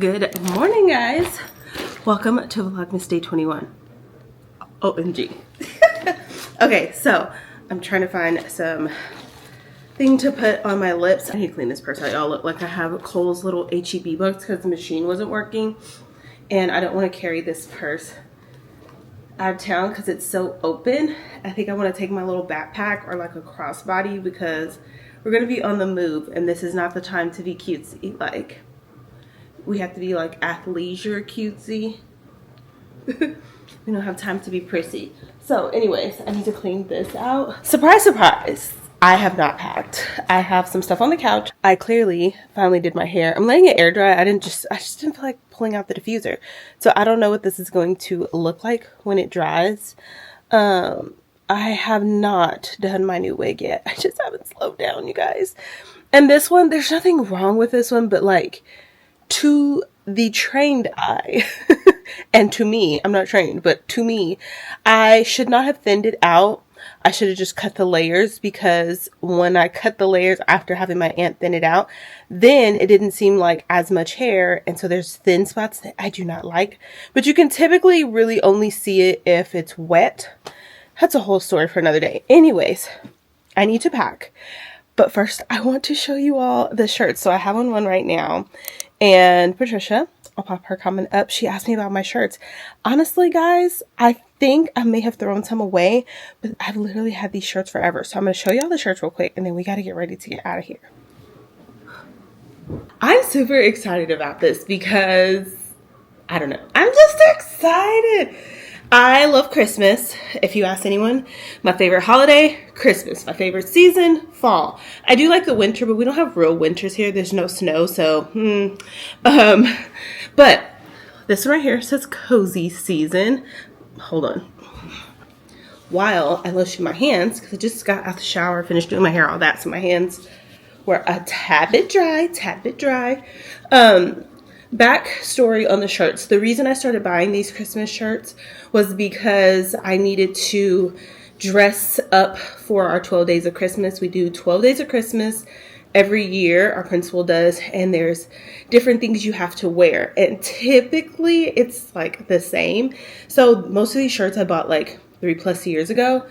Good morning, guys. Welcome to Vlogmas Day 21. OMG. Okay, so I'm trying to find some thing to put on my lips. I need to clean this purse out. Y'all look like I have Cole's little HEB books because the machine wasn't working. And I don't want to carry this purse out of town because it's so open. I think I want to take my little backpack or like a crossbody because we're going to be on the move and this is not the time to be cutesy. Like, we have to be like athleisure cutesy. We don't have time to be prissy. So anyways, I need to clean this out. Surprise, surprise. I have not packed. I have some stuff on the couch. I clearly finally did my hair. I'm letting it air dry. I just didn't feel like pulling out the diffuser. So I don't know what this is going to look like when it dries. I have not done my new wig yet. I just haven't slowed down, you guys. And this one, there's nothing wrong with this one, but like to the trained eye and to me, I'm not trained, but to me, I should not have thinned it out. I should have just cut the layers because when I cut the layers after having my aunt thin it out, then it didn't seem like as much hair. And so there's thin spots that I do not like, but you can typically really only see it if it's wet. That's a whole story for another day. Anyways, I need to pack, but first I want to show you all the shirts. So I have on one right now and Patricia, I'll pop her comment up. She asked me about my shirts. Honestly, guys, I think I may have thrown some away, but I've literally had these shirts forever. So I'm going to show y'all the shirts real quick and then we got to get ready to get out of here. I'm super excited about this because, I don't know, I'm just excited. I love Christmas. If you ask anyone, my favorite holiday, Christmas. My favorite season, fall. I do like the winter, but we don't have real winters here. There's no snow, so, but this one right here says cozy season. Hold on. While I lotion my hands, because I just got out the shower, finished doing my hair, all that, so my hands were a tad bit dry. Backstory on the shirts. The reason I started buying these Christmas shirts was because I needed to dress up for our 12 days of Christmas. We do 12 days of Christmas every year, our principal does, and there's different things you have to wear. And typically it's like the same. So most of these shirts I bought like 3+ years ago.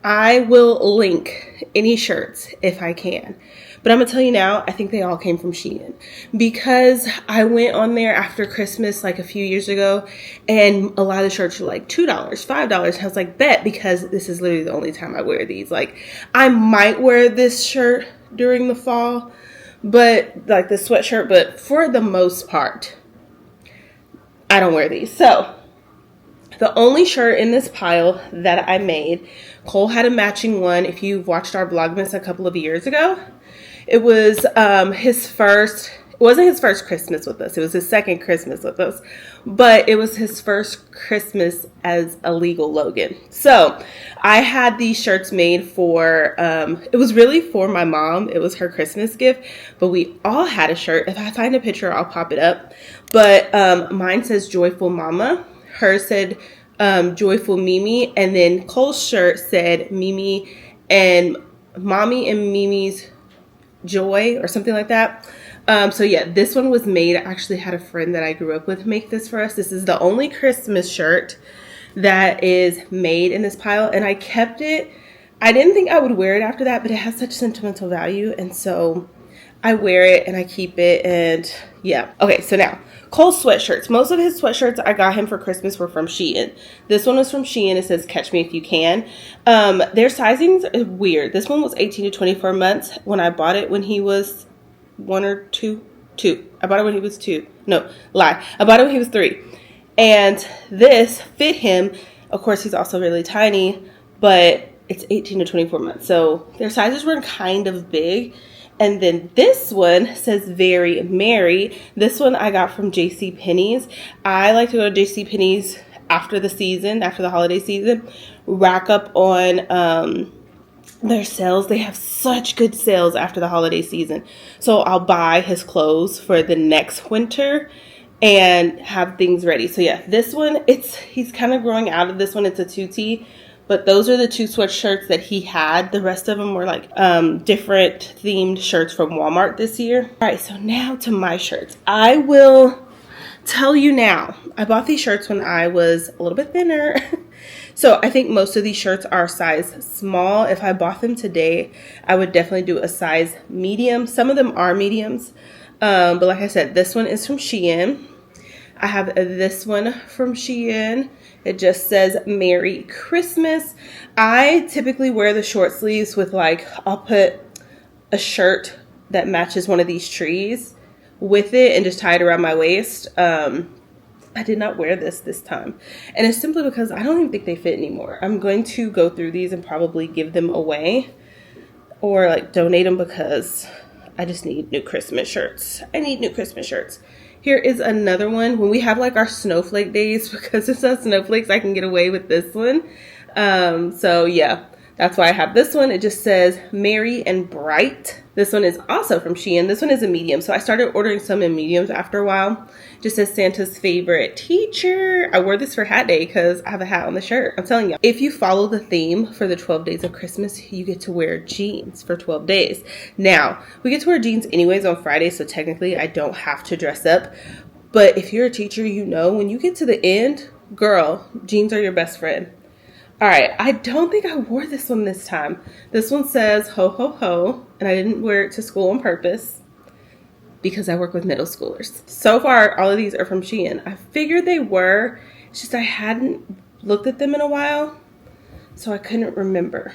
I will link any shirts if I can. But I'm going to tell you now, I think they all came from Shein because I went on there after Christmas like a few years ago and a lot of the shirts were like $2, $5. I was like, bet, because this is literally the only time I wear these. Like, I might wear this shirt during the fall, but like the sweatshirt, but for the most part, I don't wear these. So the only shirt in this pile that I made, Cole had a matching one. If you've watched our Vlogmas a couple of years ago, it was his first, it wasn't his first Christmas with us. It was his second Christmas with us, but it was his first Christmas as a legal Logan. So I had these shirts made for, it was really for my mom. It was her Christmas gift, but we all had a shirt. If I find a picture, I'll pop it up. But mine says Joyful Mama. Hers said Joyful Mimi. And then Cole's shirt said Mimi and Mommy and Mimi's Joy or something like that. So yeah, this one was made. I actually had a friend that I grew up with make this for us. This is the only Christmas shirt that is made in this pile, and I kept it. I didn't think I would wear it after that, but it has such sentimental value, and so I wear it and I keep it. And yeah, okay, so now Cole's sweatshirts. Most of his sweatshirts I got him for Christmas were from Shein. This one was from Shein. It says Catch Me If You Can. Their sizings is weird. This one was 18 to 24 months when I bought it when he was 1 or 2. I bought it when he was 2. No, lie. I bought it when he was 3. And this fit him. Of course, he's also really tiny, but it's 18 to 24 months. So their sizes were kind of big. And then this one says Very Merry. This one I got from JCPenney's. I like to go to JCPenney's after the season, after the holiday season, rack up on their sales. They have such good sales after the holiday season. So I'll buy his clothes for the next winter and have things ready. So yeah, this one, he's kind of growing out of this one. It's a 2T. But those are the 2 sweatshirts that he had. The rest of them were like different themed shirts from Walmart this year. All right, so now to my shirts. I will tell you now, I bought these shirts when I was a little bit thinner. So I think most of these shirts are size small. If I bought them today, I would definitely do a size medium. Some of them are mediums. But like I said, this one is from Shein. I have this one from Shein. It just says Merry Christmas. I typically wear the short sleeves with I'll put a shirt that matches one of these trees with it and just tie it around my waist. I did not wear this time. And it's simply because I don't even think they fit anymore. I'm going to go through these and probably give them away or donate them because I just need new Christmas shirts. I need new Christmas shirts. Here is another one. When we have our snowflake days, because it's not snowflakes, I can get away with this one. So yeah. That's why I have this one. It just says Merry and Bright. This one is also from Shein. This one is a medium. So I started ordering some in mediums after a while. It just says Santa's favorite teacher. I wore this for hat day because I have a hat on the shirt. I'm telling you, if you follow the theme for the 12 days of Christmas, you get to wear jeans for 12 days. Now, we get to wear jeans anyways on Friday. So technically I don't have to dress up. But if you're a teacher, when you get to the end, girl, jeans are your best friend. All right, I don't think I wore this one this time. This one says ho, ho, ho, and I didn't wear it to school on purpose because I work with middle schoolers. So far, all of these are from Shein. I figured they were. It's just I hadn't looked at them in a while, so I couldn't remember.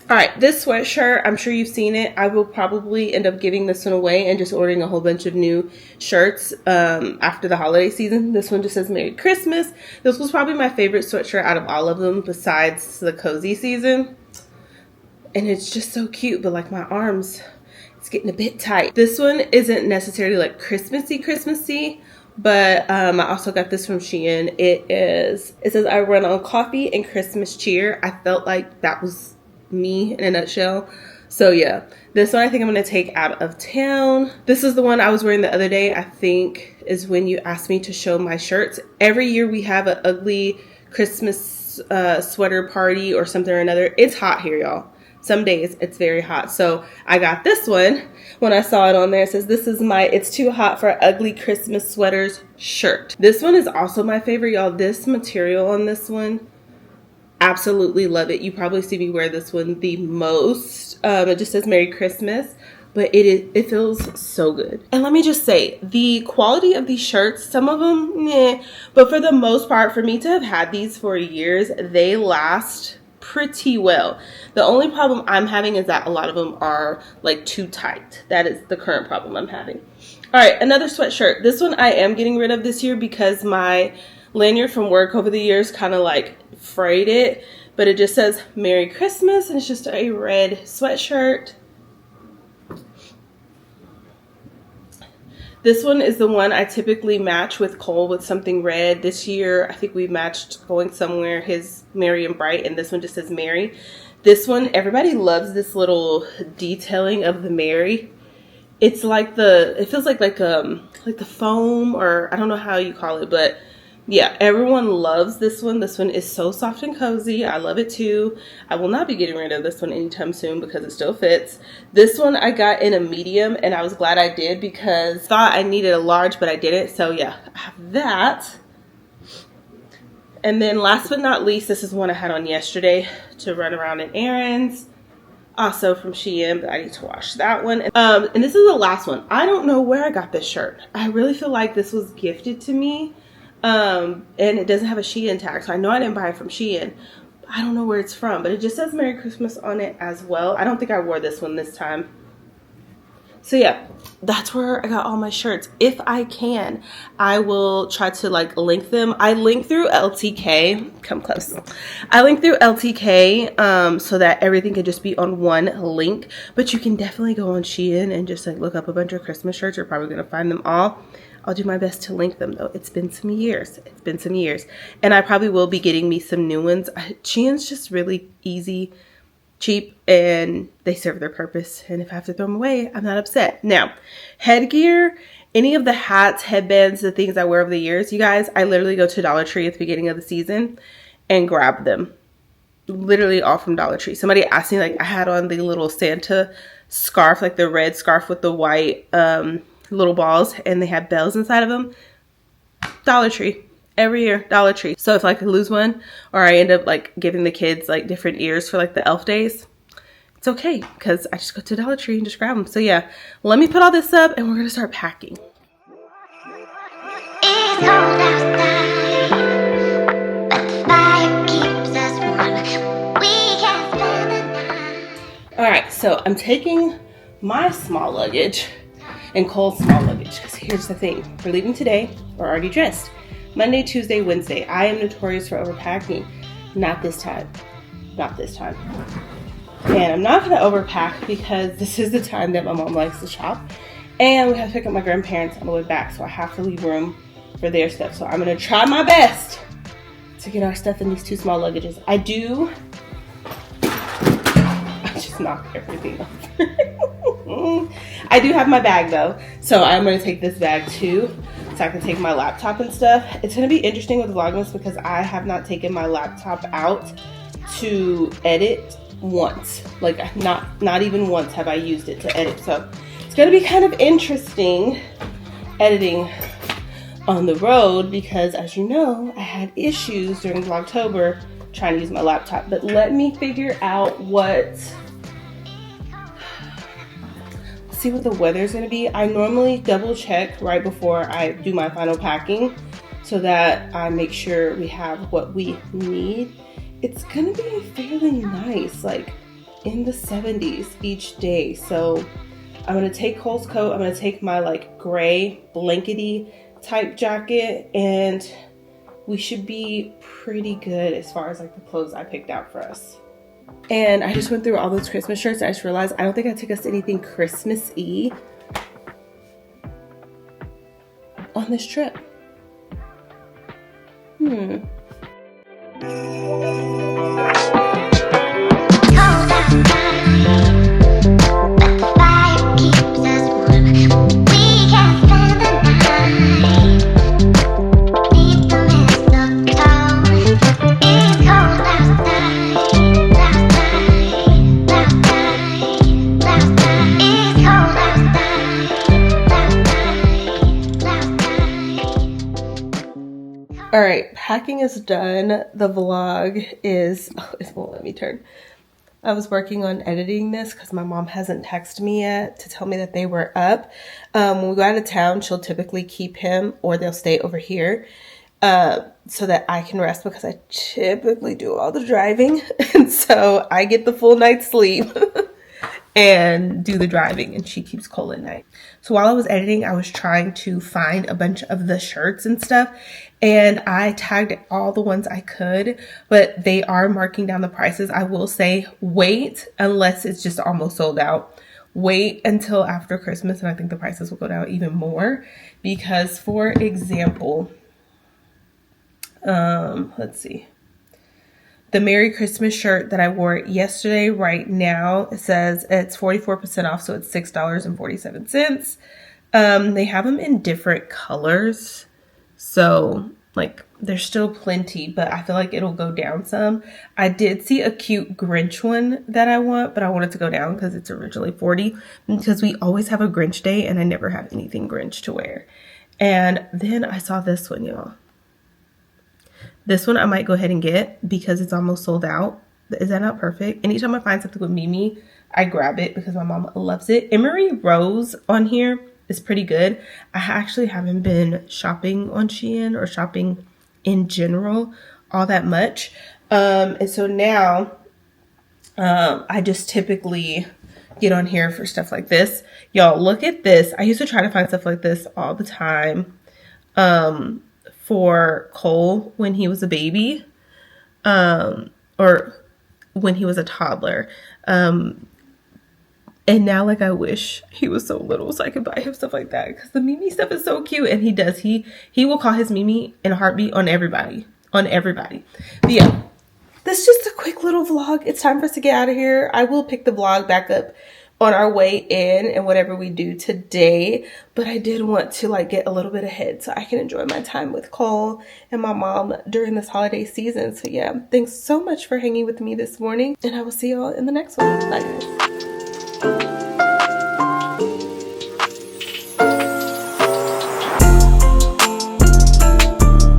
All right, this sweatshirt, I'm sure you've seen it. I will probably end up giving this one away and just ordering a whole bunch of new shirts after the holiday season. This one just says Merry Christmas. This was probably my favorite sweatshirt out of all of them besides the cozy season. And it's just so cute, but my arms, it's getting a bit tight. This one isn't necessarily Christmassy, but I also got this from Shein. It says I run on coffee and Christmas cheer. I felt like that was me in a nutshell. So yeah, this one I think I'm going to take out of town. This is the one I was wearing the other day. I think is when you asked me to show my shirts. Every year we have an ugly Christmas sweater party or something or another. It's hot here, y'all. Some days it's very hot. So I got this one. When I saw it on there, it says this is my It's Too Hot for Ugly Christmas Sweaters shirt. This one is also my favorite, y'all. This material on this one, absolutely love it. You probably see me wear this one the most. It just says Merry Christmas, but it feels so good. And let me just say, the quality of these shirts, some of them, meh, but for the most part, for me to have had these for years, they last pretty well. The only problem I'm having is that a lot of them are too tight. That is the current problem I'm having. All right, another sweatshirt. This one I am getting rid of this year because my lanyard from work over the years kind of frayed it, but it just says Merry Christmas and it's just a red sweatshirt. This one is the one I typically match with Cole with something red. This year I think we matched going somewhere, his Merry and Bright, and this one just says Merry. This one, everybody loves this little detailing of the Merry. It's it feels like the foam, or I don't know how you call it, but yeah, everyone loves this one. This one is so soft and cozy. I love it too. I will not be getting rid of this one anytime soon because it still fits. This one I got in a medium and I was glad I did because I thought I needed a large, but I didn't. So yeah, I have that. And then last but not least, this is one I had on yesterday to run around in errands. Also from Shein, but I need to wash that one. And this is the last one. I don't know where I got this shirt. I really feel like this was gifted to me. And it doesn't have a Shein tag, so I know I didn't buy it from Shein. I don't know where it's from, but it just says Merry Christmas on it as well. I don't think I wore this one this time. So yeah, that's where I got all my shirts. If I can, I will try to link them. I link through LTK. Come close. I link through LTK so that everything can just be on one link. But you can definitely go on Shein and just look up a bunch of Christmas shirts. You're probably gonna find them all. I'll do my best to link them though. It's been some years. It's been some years. And I probably will be getting me some new ones. Shein's just really easy, cheap, and they serve their purpose. And if I have to throw them away, I'm not upset. Now, headgear, any of the hats, headbands, the things I wear over the years, you guys, I literally go to Dollar Tree at the beginning of the season and grab them. Literally all from Dollar Tree. Somebody asked me, I had on the little Santa scarf, the red scarf with the white little balls, and they had bells inside of them. Dollar Tree. Every year, Dollar Tree. So if I could lose one, or I end up like giving the kids like different ears for like the elf days, it's okay because I just go to Dollar Tree and just grab them. So yeah, let me put all this up and we're gonna start packing. It's cold outside, but the fire keeps us warm. We can spend the night. All right, so I'm taking my small luggage and Cole's small luggage because here's the thing: we're leaving today. We're already dressed. Monday, Tuesday, Wednesday. I am notorious for overpacking. Not this time. Not this time. And I'm not going to overpack because this is the time that my mom likes to shop. And we have to pick up my grandparents on the way back, so I have to leave room for their stuff. So I'm going to try my best to get our stuff in these two small luggages. I just knocked everything over. I do have my bag though, so I'm going to take this bag too, so I can take my laptop and stuff. It's going to be interesting with Vlogmas because I have not taken my laptop out to edit once. Like not even once have I used it to edit. So it's going to be kind of interesting editing on the road because, as you know, I had issues during Vlogtober trying to use my laptop. But let me figure out see what the weather's gonna be. I normally double check right before I do my final packing so that I make sure we have what we need. It's gonna be fairly nice, like in the 70s each day. So I'm gonna take Cole's coat. I'm gonna take my like gray blankety type jacket, and we should be pretty good as far as like the clothes I picked out for us. And I just went through all those Christmas shirts and I just realized I don't think I took us anything Christmas-y on this trip. All right, packing is done. The vlog is, it won't let me turn. I was working on editing this because my mom hasn't texted me yet to tell me that they were up. When we go out of town, she'll typically keep him or they'll stay over here so that I can rest because I typically do all the driving. And so I get the full night's sleep and do the driving, and she keeps Cole at night. So while I was editing, I was trying to find a bunch of the shirts and stuff, and I tagged all the ones I could, but they are marking down the prices. I will say wait, unless it's just almost sold out. Wait until after Christmas, and I think the prices will go down even more because, for example, let's see. The Merry Christmas shirt that I wore yesterday, right now, it says it's 44% off, so it's $6.47. They have them in different colors, so like there's still plenty, but I feel like it'll go down some. I did see a cute Grinch one that I want, but I want it to go down because it's originally $40, because we always have a Grinch day and I never have anything Grinch to wear. And then I saw this one, y'all. This one I might go ahead and get because it's almost sold out. Is that not perfect? Anytime I find something with Mimi, I grab it because my mom loves it. Emery Rose on here is pretty good. I actually haven't been shopping on Shein or shopping in general all that much. And so now I just typically get on here for stuff like this. Y'all, look at this. I used to try to find stuff like this all the time. For Cole when he was a baby, or when he was a toddler. And now, like, I wish he was so little so I could buy him stuff like that, because the Mimi stuff is so cute. And he does. He will call his Mimi in a heartbeat on everybody. On everybody. But yeah, this is just a quick little vlog. It's time for us to get out of here. I will pick the vlog back up on our way in and whatever we do today, but I did want to like get a little bit ahead so I can enjoy my time with Cole and my mom during this holiday season. So yeah, thanks so much for hanging with me this morning, and I will see y'all in the next one. Bye guys.